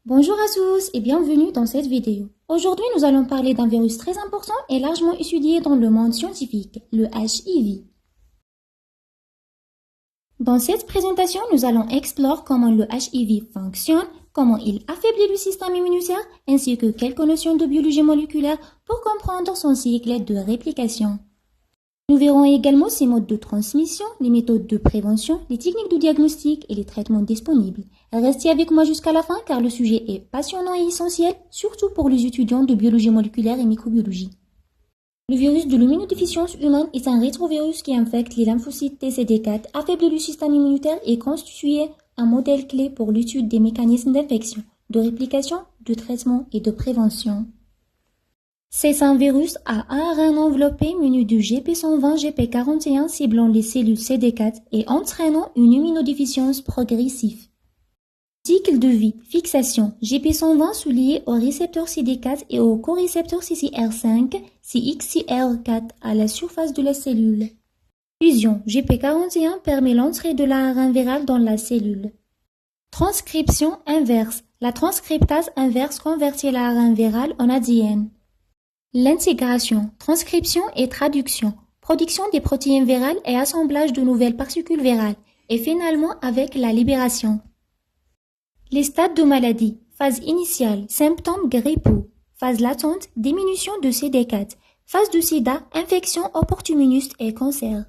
Bonjour à tous et bienvenue dans cette vidéo. Aujourd'hui, nous allons parler d'un virus très important et largement étudié dans le monde scientifique, le HIV. Dans cette présentation, nous allons explorer comment le HIV fonctionne, comment il affaiblit le système immunitaire, ainsi que quelques notions de biologie moléculaire pour comprendre son cycle de réplication. Nous verrons également ses modes de transmission, les méthodes de prévention, les techniques de diagnostic et les traitements disponibles. Restez avec moi jusqu'à la fin car le sujet est passionnant et essentiel, surtout pour les étudiants de biologie moléculaire et microbiologie. Le virus de l'immunodéficience humaine est un rétrovirus qui infecte les lymphocytes TCD4, affaiblit le système immunitaire et constitue un modèle clé pour l'étude des mécanismes d'infection, de réplication, de traitement et de prévention. C'est un virus à ARN enveloppé muni de GP120-GP41 ciblant les cellules CD4 et entraînant une immunodéficience progressive. Cycle de vie, fixation, GP120 sont liés au récepteur CD4 et au corécepteur CCR5, CXCR4 à la surface de la cellule. Fusion, GP41 permet l'entrée de l'ARN viral dans la cellule. Transcription inverse, la transcriptase inverse convertit l'ARN viral en ADN. L'intégration, transcription et traduction, production des protéines virales et assemblage de nouvelles particules virales, et finalement avec la libération. Les stades de maladie, phase initiale, symptômes grippaux, phase latente, diminution de CD4, phase de sida, infection opportuniste et cancer.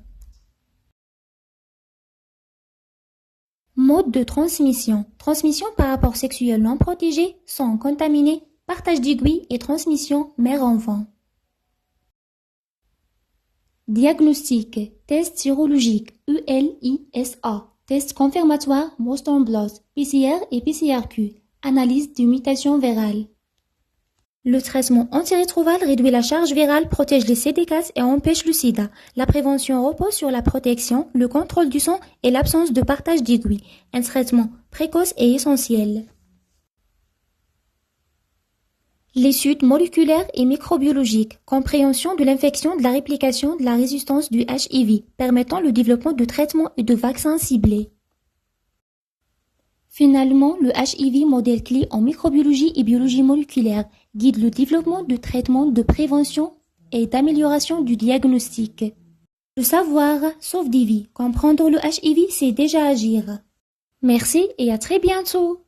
Mode de transmission, transmission par rapport sexuel non protégé, sang contaminé, partage d'aiguilles et transmission mère-enfant. Diagnostic, test sérologique, ULISA, test confirmatoire Boston Blot, PCR et PCRQ, analyse de mutation virale. Le traitement antirétroviral réduit la charge virale, protège les CD4 et empêche le sida. La prévention repose sur la protection, le contrôle du sang et l'absence de partage d'aiguilles. Un traitement précoce est essentiel. L'étude moléculaire et microbiologique, compréhension de l'infection, de la réplication, de la résistance du HIV, permettant le développement de traitements et de vaccins ciblés. Finalement, le HIV, modèle clé en microbiologie et biologie moléculaire, guide le développement de traitements de prévention et d'amélioration du diagnostic. Le savoir sauve des vies. Comprendre le HIV, c'est déjà agir. Merci et à très bientôt.